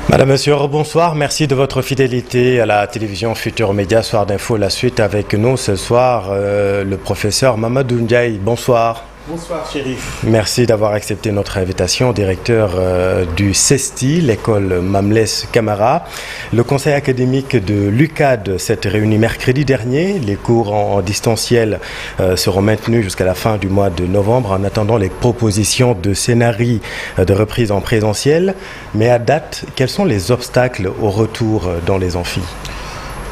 Madame, Monsieur, bonsoir. Merci de votre fidélité à la télévision Futur Média, Soir d'Info. La suite avec nous ce soir, le professeur Mamadou Ndiaye. Bonsoir. Bonsoir, Chérif. Merci d'avoir accepté notre invitation, directeur du CESTI, l'école Mamlès Camara. Le conseil académique de l'UCAD s'est réuni mercredi dernier. Les cours en distanciel seront maintenus jusqu'à la fin du mois de novembre en attendant les propositions de scénarii de reprise en présentiel. Mais à date, quels sont les obstacles au retour dans les amphis?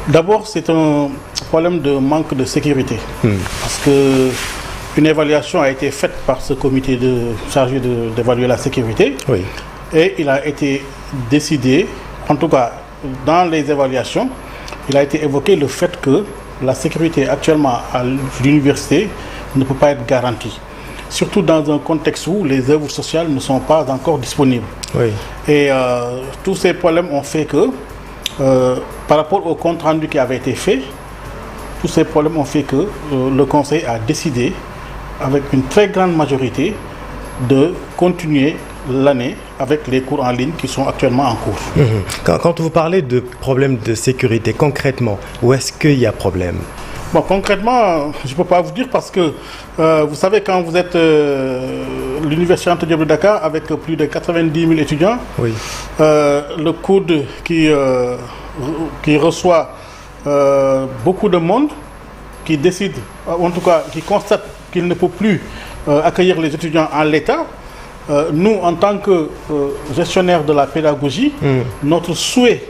D'abord, c'est un problème de manque de sécurité. Parce que une évaluation a été faite par ce comité chargé d'évaluer la sécurité. Oui. Et il a été décidé, en tout cas dans les évaluations, il a été évoqué le fait que la sécurité actuellement à l'université ne peut pas être garantie. Surtout dans un contexte où les œuvres sociales ne sont pas encore disponibles. Oui. Et tous ces problèmes ont fait que, par rapport au compte rendu qui avait été fait, tous ces problèmes ont fait que le conseil a décidé, avec une très grande majorité, de continuer l'année avec les cours en ligne qui sont actuellement en cours. Quand vous parlez de problèmes de sécurité, concrètement, où est-ce qu'il y a problème? Bon, concrètement, je ne peux pas vous dire parce que, vous savez, quand vous êtes l'Université Anta Diop de Dakar avec plus de 90 000 étudiants, oui. Le COUD qui reçoit beaucoup de monde, qui décide, en tout cas, qui constate qu'il ne peut plus accueillir les étudiants en l'état, nous, en tant que gestionnaires de la pédagogie, notre souhait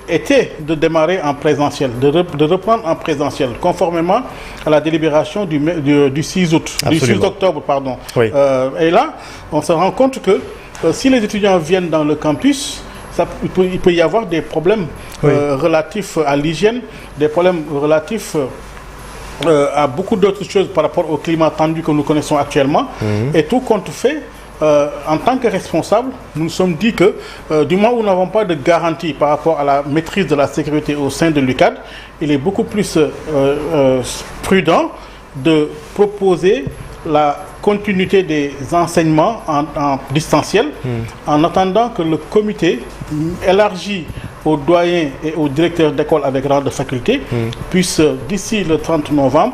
était de démarrer en présentiel, de reprendre en présentiel, conformément à la délibération du 6 août, Absolument. du 6 octobre, pardon. Oui. Et là, on se rend compte que si les étudiants viennent dans le campus, il peut y avoir des problèmes relatifs à l'hygiène, des problèmes relatifs à beaucoup d'autres choses par rapport au climat tendu que nous connaissons actuellement. Et tout compte fait, en tant que responsable, nous nous sommes dit que du moment où nous n'avons pas de garantie par rapport à la maîtrise de la sécurité au sein de l'UCAD, il est beaucoup plus prudent de proposer la continuité des enseignements en distanciel en attendant que le comité élargi aux doyens et aux directeurs d'école avec rang de faculté puisse, d'ici le 30 novembre,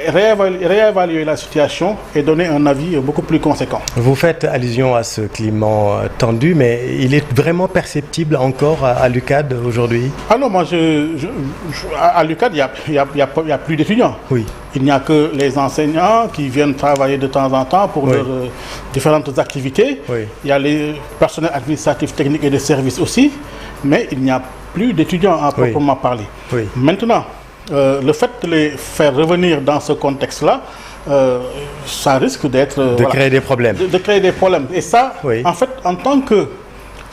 réévaluer la situation et donner un avis beaucoup plus conséquent. Vous faites allusion à ce climat tendu, mais il est vraiment perceptible encore à l'UCAD aujourd'hui? Ah non, moi, à l'UCAD, il n'y a plus d'étudiants. Oui. Il n'y a que les enseignants qui viennent travailler de temps en temps pour leurs différentes activités. Oui. Il y a les personnels administratifs, techniques et de services aussi, mais il n'y a plus d'étudiants à proprement parler. Oui. Maintenant, le fait de les faire revenir dans ce contexte-là, ça risque d'être... de créer des problèmes. De créer des problèmes. Et ça, en fait, en tant que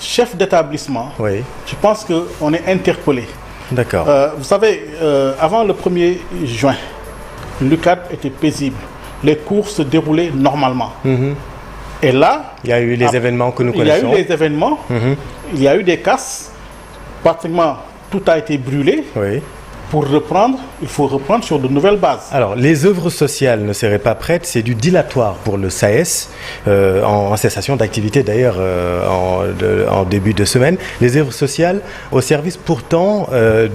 chef d'établissement, je pense qu'on est interpellé. D'accord. Vous savez, avant le 1er juin, l'UCAD était paisible. Les cours se déroulaient normalement. Et là... il y a eu les événements que nous connaissons. Il y a eu les événements, il y a eu des casses, pratiquement tout a été brûlé. Oui. Pour reprendre, il faut reprendre sur de nouvelles bases. Alors, les œuvres sociales ne seraient pas prêtes, c'est du dilatoire pour le SAES, en cessation d'activité d'ailleurs en début de semaine. Les œuvres sociales au service pourtant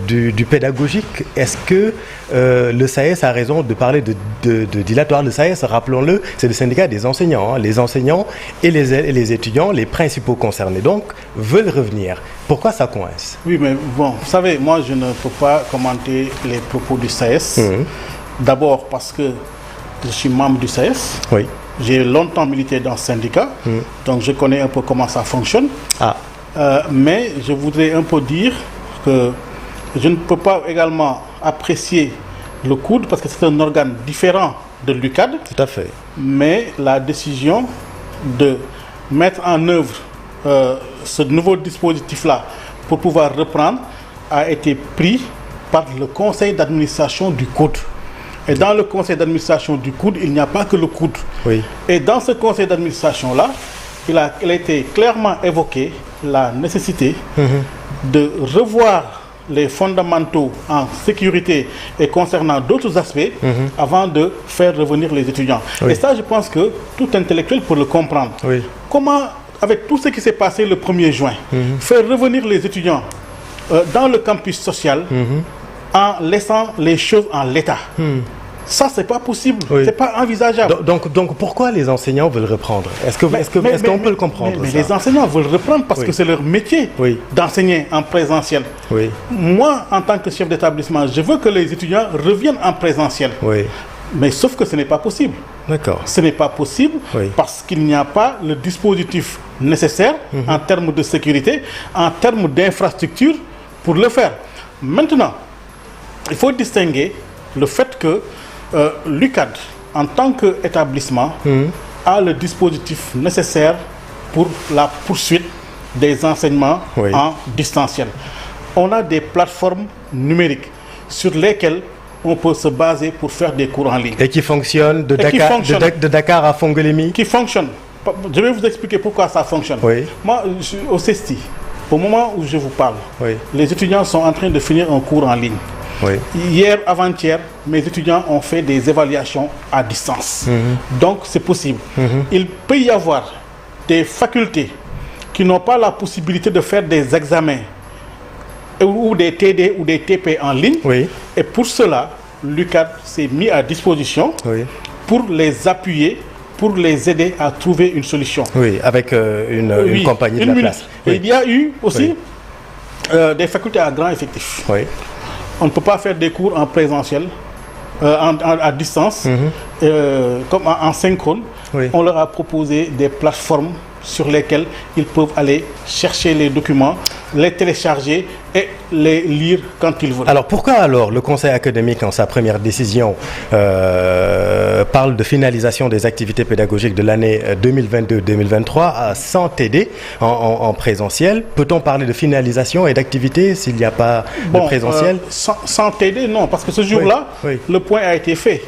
du pédagogique. Est-ce que le SAES a raison de parler de dilatoire? Le SAES, rappelons-le, c'est le syndicat des enseignants. Les enseignants et les étudiants, les principaux concernés donc, veulent revenir. Pourquoi ça coince? Oui, mais bon, vous savez, moi je ne peux pas commenter les propos du SAES. D'abord parce que je suis membre du SAES. Oui. J'ai longtemps milité dans ce syndicat, donc je connais un peu comment ça fonctionne. Mais je voudrais un peu dire que je ne peux pas également apprécier le COUD parce que c'est un organe différent de l'UCAD. Tout à fait. Mais la décision de mettre en œuvre ce nouveau dispositif-là pour pouvoir reprendre a été pris par le conseil d'administration du COUD. Et dans le conseil d'administration du COUD, il n'y a pas que le COUD. Oui. Et dans ce conseil d'administration-là, il a été clairement évoqué la nécessité de revoir les fondamentaux en sécurité et concernant d'autres aspects avant de faire revenir les étudiants. Oui. Et ça, je pense que tout intellectuel peut le comprendre. Oui. Comment avec tout ce qui s'est passé le 1er juin, faire revenir les étudiants dans le campus social en laissant les choses en l'état. Ça, c'est pas possible, c'est pas envisageable. Donc pourquoi les enseignants veulent reprendre? Est-ce qu'on peut le comprendre? Mais les enseignants veulent reprendre parce que c'est leur métier d'enseigner en présentiel. Moi, en tant que chef d'établissement, je veux que les étudiants reviennent en présentiel. Mais sauf que ce n'est pas possible. D'accord. Ce n'est pas possible parce qu'il n'y a pas le dispositif nécessaire en termes de sécurité, en termes d'infrastructure pour le faire. Maintenant, il faut distinguer le fait que l'UCAD, en tant qu'établissement, a le dispositif nécessaire pour la poursuite des enseignements en distanciel. On a des plateformes numériques sur lesquelles on peut se baser pour faire des cours en ligne. Et qui fonctionnent de Dakar à Fongolémi? Qui fonctionnent. Je vais vous expliquer pourquoi ça fonctionne. Moi, au CESTI, au moment où je vous parle, les étudiants sont en train de finir un cours en ligne. Hier, avant-hier, mes étudiants ont fait des évaluations à distance. Donc, c'est possible. Il peut y avoir des facultés qui n'ont pas la possibilité de faire des examens ou des TD ou des TP en ligne. Et pour cela, l'UCAD s'est mis à disposition pour les appuyer, pour les aider à trouver une solution. Avec une compagnie de la place. Et il y a eu aussi des facultés à grand effectif. On ne peut pas faire des cours en présentiel, à distance, comme en synchrone. On leur a proposé des plateformes sur lesquelles ils peuvent aller chercher les documents, les télécharger et les lire quand ils veulent. Alors pourquoi alors le Conseil académique, en sa première décision, parle de finalisation des activités pédagogiques de l'année 2022-2023 sans TD en présentiel? Peut-on parler de finalisation et d'activité s'il n'y a pas de présentiel? Sans TD, non, parce que ce jour-là, le point a été fait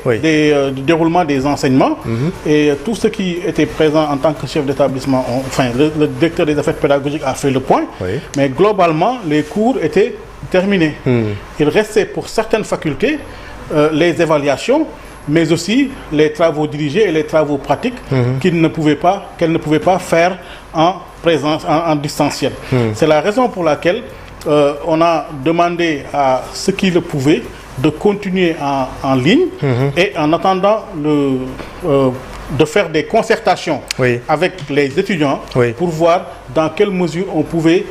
du déroulement des enseignements et tout ce qui était présent en tant que chef d'établissement, enfin le directeur des affaires pédagogiques a fait le point, mais globalement, les cours étaient terminés. Il restait pour certaines facultés les évaluations, mais aussi les travaux dirigés et les travaux pratiques qu'elles ne pouvaient pas faire en présence, en distanciel. C'est la raison pour laquelle on a demandé à ceux qui le pouvaient de continuer en ligne et en attendant de faire des concertations avec les étudiants pour voir dans quelle mesure on pouvait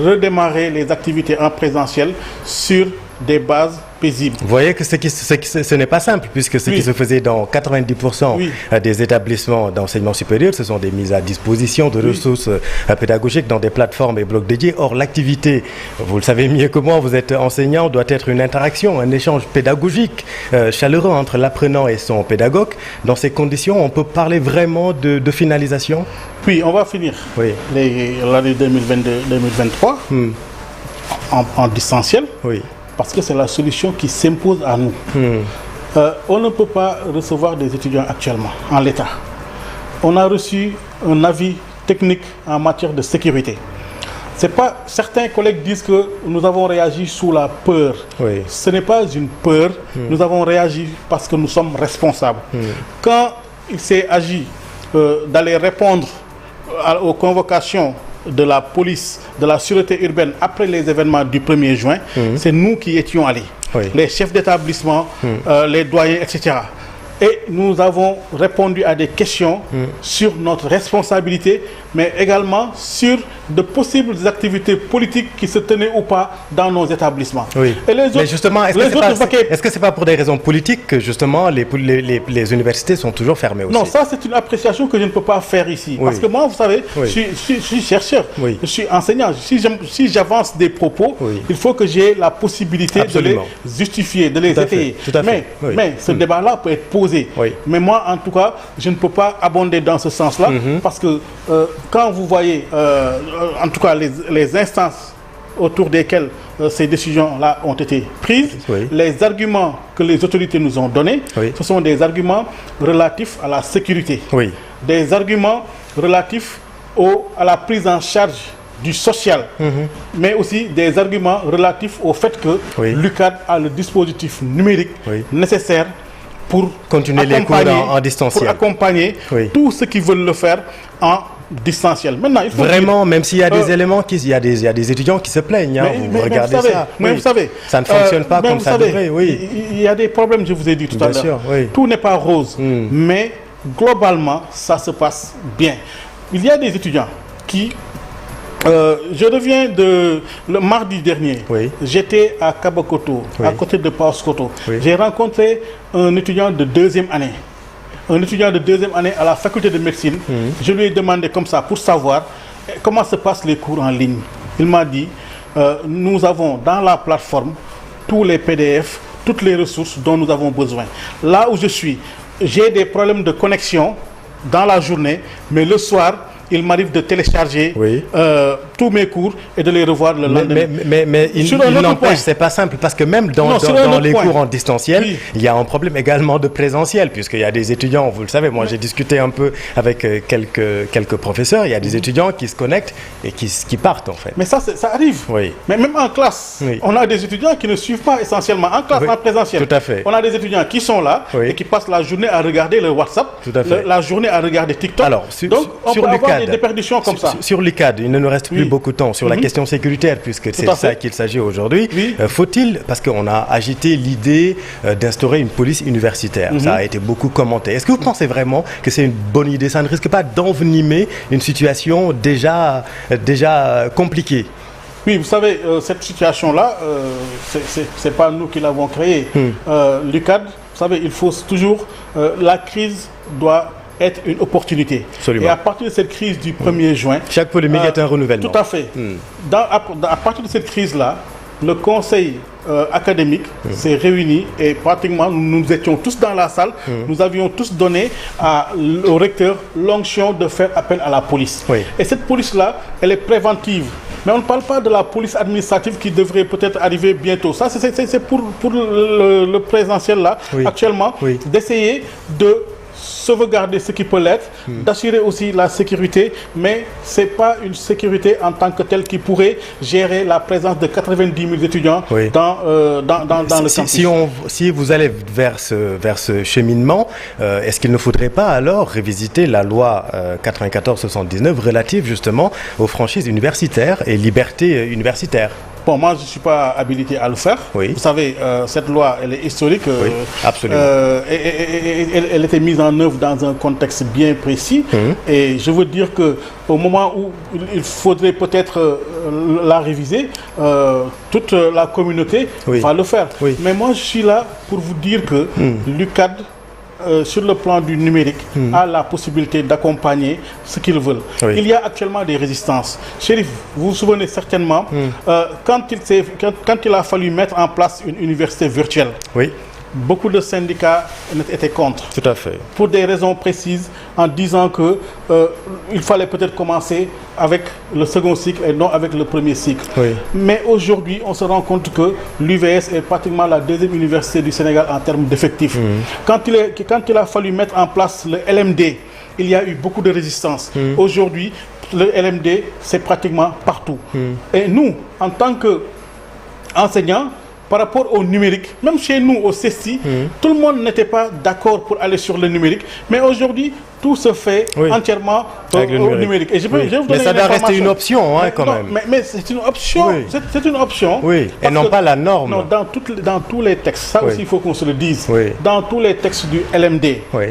redémarrer les activités en présentiel sur des bases paisibles. Vous voyez que ce n'est pas simple, puisque ce qui se faisait dans 90% des établissements d'enseignement supérieur, ce sont des mises à disposition de ressources pédagogiques dans des plateformes et blocs dédiés. Or, l'activité, vous le savez mieux que moi, vous êtes enseignant, doit être une interaction, un échange pédagogique chaleureux entre l'apprenant et son pédagogue. Dans ces conditions, on peut parler vraiment de finalisation? Oui, on va finir l'année 2022-2023 en distanciel. Parce que c'est la solution qui s'impose à nous. On ne peut pas recevoir des étudiants actuellement en l'état. On a reçu un avis technique en matière de sécurité. Certains collègues disent que nous avons réagi sous la peur. Ce n'est pas une peur. Nous avons réagi parce que nous sommes responsables. Quand il s'est agi d'aller répondre aux convocations de la police, de la sûreté urbaine après les événements du 1er juin, c'est nous qui étions allés. Les chefs d'établissement, les doyens, etc. Et nous avons répondu à des questions sur notre responsabilité, mais également sur de possibles activités politiques qui se tenaient ou pas dans nos établissements. Et les autres, mais justement, est-ce que c'est pas pour des raisons politiques que justement les universités sont toujours fermées aussi? Non, ça c'est une appréciation que je ne peux pas faire ici. Parce que moi, vous savez, je suis chercheur, je suis enseignant. Si j'avance des propos, il faut que j'ai la possibilité de les justifier, de les étayer. Mais ce débat-là peut être posé. Mais moi, en tout cas, je ne peux pas abonder dans ce sens-là, parce que quand vous voyez, en tout cas, les instances autour desquelles ces décisions-là ont été prises, les arguments que les autorités nous ont donnés, ce sont des arguments relatifs à la sécurité, des arguments relatifs à la prise en charge du social, mais aussi des arguments relatifs au fait que l'UCAD a le dispositif numérique nécessaire pour continuer les cours en distanciel, pour accompagner tous ceux qui veulent le faire en distanciel. Maintenant, il faut vraiment, même s'il y a des éléments, il y a des étudiants qui se plaignent. Hein, vous regardez ça. Mais vous savez, ça ne fonctionne pas comme ça devrait. Oui. Il y a des problèmes, je vous ai dit tout à l'heure. Oui. Tout n'est pas rose, mais globalement, ça se passe bien. Il y a des étudiants qui... je reviens le mardi dernier. Oui. J'étais à Kabakoto, à côté de Paoskoto. Oui. J'ai rencontré un étudiant de deuxième année. Un étudiant de deuxième année à la faculté de médecine. Je lui ai demandé comme ça pour savoir comment se passent les cours en ligne. Il m'a dit, nous avons dans la plateforme tous les PDF, toutes les ressources dont nous avons besoin. Là où je suis, j'ai des problèmes de connexion dans la journée, mais le soir, il m'arrive de télécharger tous mes cours et de les revoir le lendemain. Mais il n'empêche, c'est pas simple, parce que même dans les cours en distanciel, il y a un problème également de présentiel, puisqu'il y a des étudiants, vous le savez, moi j'ai discuté un peu avec quelques professeurs, il y a des étudiants qui se connectent et qui partent en fait. Mais ça arrive. Oui. Mais même en classe, on a des étudiants qui ne suivent pas essentiellement en classe, en présentiel. Tout à fait. On a des étudiants qui sont là et qui passent la journée à regarder le WhatsApp, la journée à regarder TikTok. Alors, donc on peut avoir des déperditions comme ça. Sur l'UCAD, il ne nous reste plus beaucoup de temps. Sur la question sécuritaire, puisque c'est ça qu'il s'agit aujourd'hui, faut-il, parce qu'on a agité l'idée d'instaurer une police universitaire, ça a été beaucoup commenté. Est-ce que vous pensez vraiment que c'est une bonne idée? Ça ne risque pas d'envenimer une situation déjà compliquée? Oui, vous savez, cette situation-là, c'est pas nous qui l'avons créée. L'UCAD, vous savez, il faut toujours... la crise doit être une opportunité. Absolument. Et à partir de cette crise du 1er juin... Chaque polémique est un renouvellement. Tout à fait. À partir de cette crise-là, le conseil académique s'est réuni et pratiquement nous étions tous dans la salle. Nous avions tous donné au recteur l'onction de faire appel à la police. Et cette police-là, elle est préventive. Mais on ne parle pas de la police administrative qui devrait peut-être arriver bientôt. Ça, c'est pour le présentiel là, actuellement, d'essayer de sauvegarder ce qui peut l'être, d'assurer aussi la sécurité, mais ce n'est pas une sécurité en tant que telle qui pourrait gérer la présence de 90 000 étudiants dans le campus. Si vous allez vers ce cheminement, est-ce qu'il ne faudrait pas alors révisiter la loi 94/79 relative justement aux franchises universitaires et libertés universitaires? Bon, moi, je ne suis pas habilité à le faire. Vous savez, cette loi, elle est historique. Absolument. Elle était mise en œuvre dans un contexte bien précis. Et je veux dire qu'au moment où il faudrait peut-être la réviser, toute la communauté va le faire. Mais moi, je suis là pour vous dire que l'UCAD, sur le plan du numérique, a la possibilité d'accompagner ce qu'ils veulent. Il y a actuellement des résistances. Chérif, vous vous souvenez certainement, quand il a fallu mettre en place une université virtuelle, beaucoup de syndicats étaient contre. Tout à fait. Pour des raisons précises, en disant que il fallait peut-être commencer avec le second cycle et non avec le premier cycle. Mais aujourd'hui, on se rend compte que l'UVS est pratiquement la deuxième université du Sénégal en termes d'effectifs. Quand il a fallu mettre en place le LMD, il y a eu beaucoup de résistance. Aujourd'hui, le LMD, c'est pratiquement partout. Et nous, en tant qu'enseignants, par rapport au numérique, même chez nous au CESTI, tout le monde n'était pas d'accord pour aller sur le numérique. Mais aujourd'hui, tout se fait entièrement au numérique. Et je vais vous donner mais ça doit rester une option quand même. Mais c'est une option. C'est une option. Et non pas la norme. Non, dans tous les textes, ça aussi il faut qu'on se le dise. Dans tous les textes du LMD,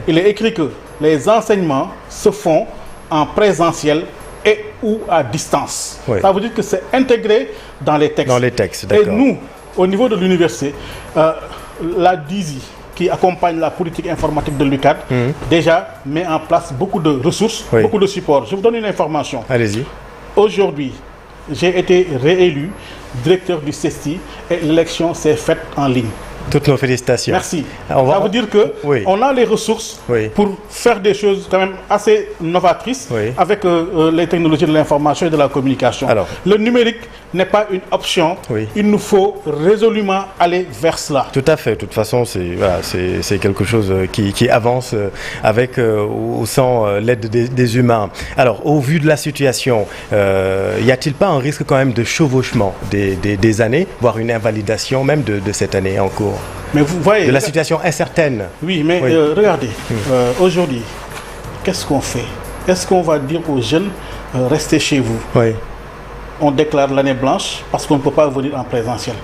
il est écrit que les enseignements se font en présentiel et ou à distance. Ça veut dire que c'est intégré dans les textes. Dans les textes, d'accord. Et nous, au niveau de l'université, la DISI, qui accompagne la politique informatique de l'UCAD, déjà met en place beaucoup de ressources, beaucoup de supports. Je vous donne une information. Allez-y. Aujourd'hui, j'ai été réélu directeur du CESTI et l'élection s'est faite en ligne. Toutes nos félicitations. Merci. Ça veut dire qu'on a les ressources pour faire des choses quand même assez novatrices avec les technologies de l'information et de la communication. Alors, le numérique n'est pas une option. Il nous faut résolument aller vers cela. Tout à fait. De toute façon, c'est quelque chose qui avance avec ou sans l'aide des humains. Alors, au vu de la situation, y a-t-il pas un risque quand même de chevauchement des années, voire une invalidation même de cette année en cours? Mais vous voyez, de la situation incertaine. Oui, mais regardez, aujourd'hui, qu'est-ce qu'on fait? est-ce qu'on va dire aux jeunes restez chez vous? Oui. On déclare l'année blanche parce qu'on ne peut pas venir en présentiel.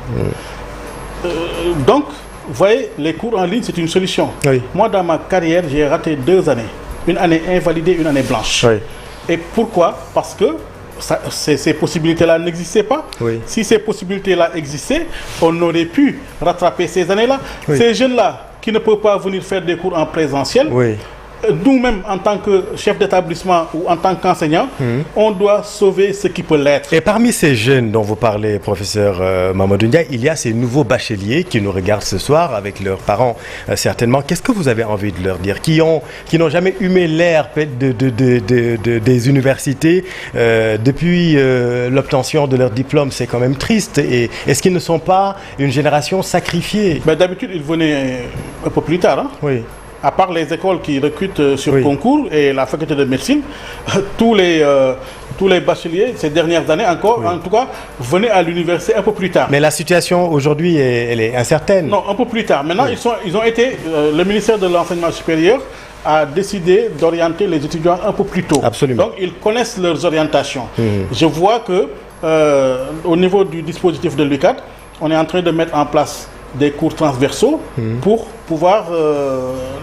Donc, vous voyez, les cours en ligne, c'est une solution. Oui. Moi, dans ma carrière, j'ai raté 2 années. Une année invalidée, une année blanche. Oui. Et pourquoi? Parce que ces possibilités-là n'existaient pas. Oui. Si ces possibilités-là existaient, on aurait pu rattraper ces années-là. Oui. Ces jeunes-là qui ne peuvent pas venir faire des cours en présentiel, Oui. nous-mêmes, en tant que chef d'établissement ou en tant qu'enseignant, on doit sauver ce qui peut l'être. Et parmi ces jeunes dont vous parlez, professeur Mamadou Ndiaye, il y a ces nouveaux bacheliers qui nous regardent ce soir avec leurs parents certainement. Qu'est-ce que vous avez envie de leur dire, qui n'ont jamais humé l'air des universités depuis l'obtention de leur diplôme? C'est quand même triste. Et est-ce qu'ils ne sont pas une génération sacrifiée? D'habitude, ils venaient un peu plus tard. Hein? Oui. À part les écoles qui recrutent sur concours et la faculté de médecine, tous les bacheliers, ces dernières années encore, en tout cas, venaient à l'université un peu plus tard. Mais la situation aujourd'hui, elle est incertaine. Non, un peu plus tard. Maintenant, ils ont été, le ministère de l'Enseignement supérieur a décidé d'orienter les étudiants un peu plus tôt. Absolument. Donc, ils connaissent leurs orientations. Je vois que, au niveau du dispositif de l'UCAD, on est en train de mettre en place des cours transversaux pour pouvoir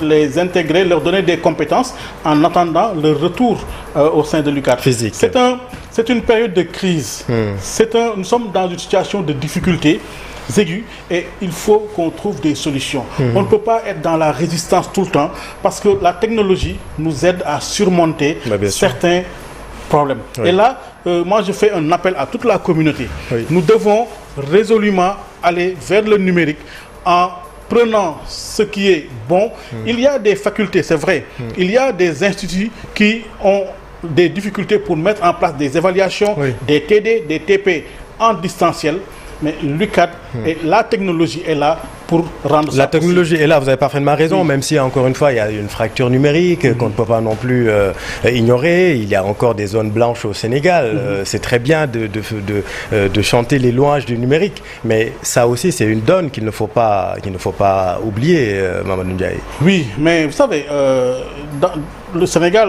les intégrer, leur donner des compétences en attendant leur retour au sein de l'UCAD. Physique. C'est une période de crise. Nous sommes dans une situation de difficulté aiguë et il faut qu'on trouve des solutions. On ne peut pas être dans la résistance tout le temps parce que la technologie nous aide à surmonter certains problèmes. Oui. Et là, moi je fais un appel à toute la communauté. Oui. Nous devons résolument aller vers le numérique en prenant ce qui est bon. Il y a des facultés, c'est vrai. Il y a des instituts qui ont des difficultés pour mettre en place des évaluations, des TD, des TP en distanciel. Mais l'UCAD et la technologie est là pour rendre ça. La technologie est là, vous avez parfaitement raison, même si encore une fois il y a une fracture numérique qu'on ne peut pas non plus ignorer. Il y a encore des zones blanches au Sénégal. C'est très bien de chanter les louanges du numérique, mais ça aussi c'est une donne qu'il ne faut pas oublier, Mamadou Ndiaye. Oui, mais vous savez, dans le Sénégal,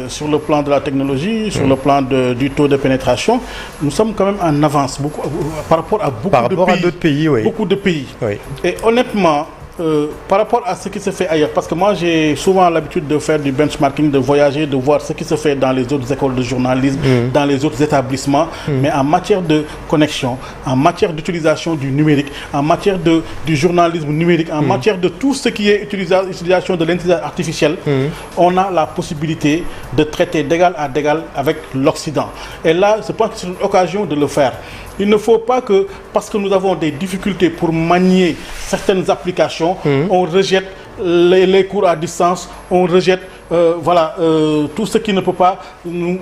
sur le plan de la technologie, sur le plan du taux de pénétration, nous sommes quand même en avance par rapport à d'autres pays. Oui. Beaucoup de pays. Oui. Et honnêtement, par rapport à ce qui se fait ailleurs, parce que moi j'ai souvent l'habitude de faire du benchmarking, de voyager, de voir ce qui se fait dans les autres écoles de journalisme, dans les autres établissements, mais en matière de connexion, en matière d'utilisation du numérique, en matière du journalisme numérique, en matière de tout ce qui est utilisation de l'intelligence artificielle, on a la possibilité de traiter d'égal à égal avec l'Occident. Et là, je pense que c'est une occasion de le faire. Il ne faut pas que, parce que nous avons des difficultés pour manier certaines applications, on rejette les cours à distance, on rejette tout ce qui ne peut pas nous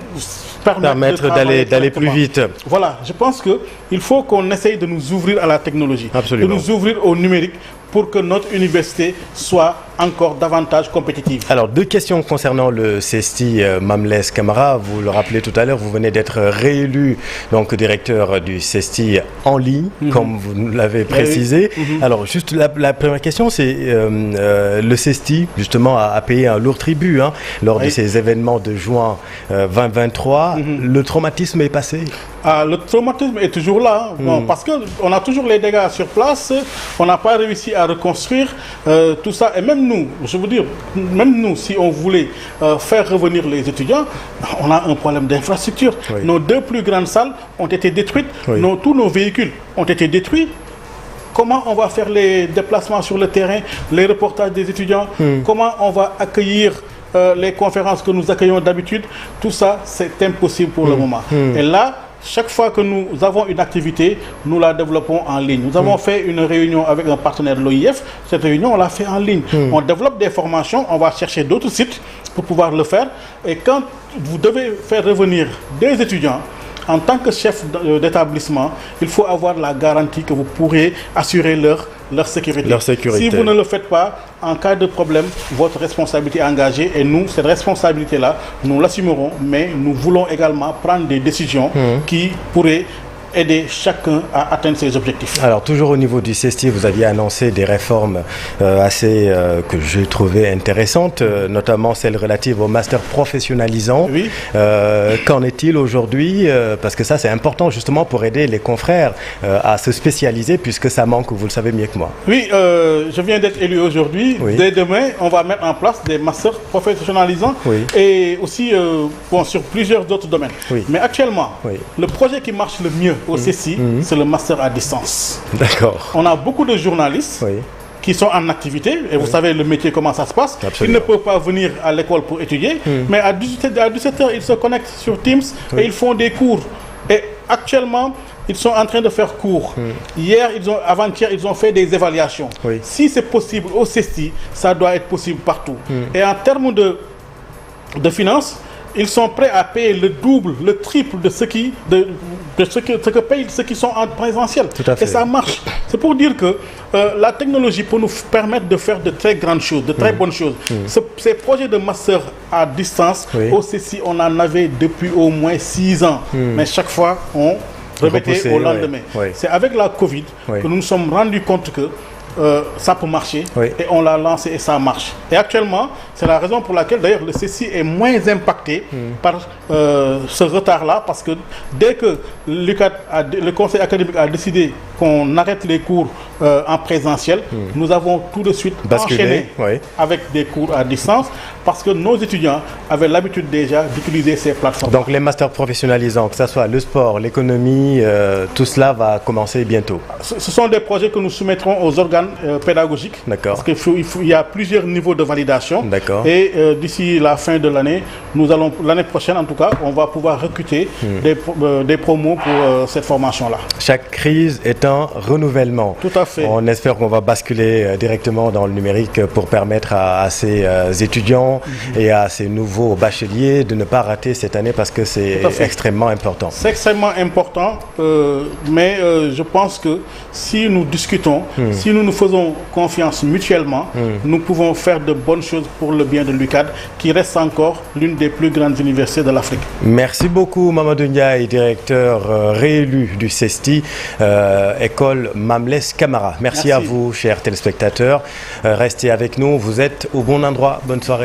permettre d'aller plus vite. Voilà, je pense qu'il faut qu'on essaye de nous ouvrir à la technologie, Absolument. de nous ouvrir au numérique pour que notre université soit encore davantage compétitive. Alors, 2 questions concernant le CESTI Mamles Camara. Vous le rappelez tout à l'heure, vous venez d'être réélu donc directeur du CESTI en ligne, comme vous l'avez précisé. Alors, juste la première question, c'est le CESTI, justement, a payé un lourd tribut lors de ces événements de juin 2023. Le traumatisme est passé? Le traumatisme est toujours là, parce qu'on a toujours les dégâts sur place, on n'a pas réussi à reconstruire tout ça. Et même nous, je veux dire, même nous, si on voulait faire revenir les étudiants, on a un problème d'infrastructure. Oui. Nos 2 plus grandes salles ont été détruites, tous nos véhicules ont été détruits. Comment on va faire les déplacements sur le terrain, les reportages des étudiants, comment on va accueillir les conférences que nous accueillons d'habitude? Tout ça, c'est impossible pour le moment. Et là, chaque fois que nous avons une activité, nous la développons en ligne. Nous avons fait une réunion avec un partenaire de l'OIF. Cette réunion, on l'a fait en ligne. On développe des formations, on va chercher d'autres sites pour pouvoir le faire. Et quand vous devez faire revenir des étudiants, en tant que chef d'établissement, il faut avoir la garantie que vous pourrez assurer leur sécurité. Si vous ne le faites pas, en cas de problème, votre responsabilité est engagée. Et nous, cette responsabilité-là, nous l'assumerons. Mais nous voulons également prendre des décisions qui pourraient aider chacun à atteindre ses objectifs. Alors toujours au niveau du CESTI, vous aviez annoncé des réformes que j'ai trouvées intéressantes, notamment celle relative au master professionnalisant. Oui. Qu'en est-il aujourd'hui? Parce que ça c'est important justement pour aider les confrères à se spécialiser, puisque ça manque, vous le savez mieux que moi. Oui, je viens d'être élu aujourd'hui. Oui. Dès demain, on va mettre en place des masters professionnalisants et aussi sur plusieurs autres domaines. Oui. Mais actuellement, le projet qui marche le mieux au CESTI, c'est le master à distance. D'accord. On a beaucoup de journalistes qui sont en activité, et vous savez le métier, comment ça se passe. Absolument. Ils ne peuvent pas venir à l'école pour étudier, mais à 17h, ils se connectent sur Teams et ils font des cours. Et actuellement, ils sont en train de faire cours. Avant-hier, ils ont fait des évaluations. Si c'est possible au CESTI, ça doit être possible partout. Et en termes de finances, ils sont prêts à payer le double, le triple de ce que payent ceux qui sont en présentiel. Et ça marche. C'est pour dire que la technologie peut nous permettre de faire de très grandes choses, de très bonnes choses. Ces projets de master à distance, au CESTI, on en avait depuis au moins 6 ans. Mais chaque fois, on remettait au lendemain. C'est avec la Covid que nous nous sommes rendus compte que ça peut marcher, et on l'a lancé et ça marche. Et actuellement, c'est la raison pour laquelle d'ailleurs le CESTI est moins impacté par ce retard-là, parce que dès que le conseil académique a décidé qu'on arrête les cours en présentiel, nous avons tout de suite enchaîné avec des cours à distance, parce que nos étudiants avaient l'habitude déjà d'utiliser ces plateformes. Donc les masters professionnalisants, que ce soit le sport, l'économie, tout cela va commencer bientôt. Ce sont des projets que nous soumettrons aux organes pédagogiques, parce qu'il y a plusieurs niveaux de validation. Et d'ici la fin de l'année, l'année prochaine en tout cas, on va pouvoir recruter des promos pour cette formation-là. Chaque crise est un renouvellement. Tout à fait. On espère qu'on va basculer directement dans le numérique pour permettre à ces étudiants et à ces nouveaux bacheliers de ne pas rater cette année, parce que c'est extrêmement important. C'est extrêmement important, mais je pense que si nous discutons, si nous nous faisons confiance mutuellement, nous pouvons faire de bonnes choses pour le bien de l'UCAD, qui reste encore l'une des plus grandes universités de l'Afrique. Merci beaucoup Mamadou Ndiaye, directeur réélu du CESTI, école Mamles Camara. Merci à vous, chers téléspectateurs. Restez avec nous, vous êtes au bon endroit. Bonne soirée.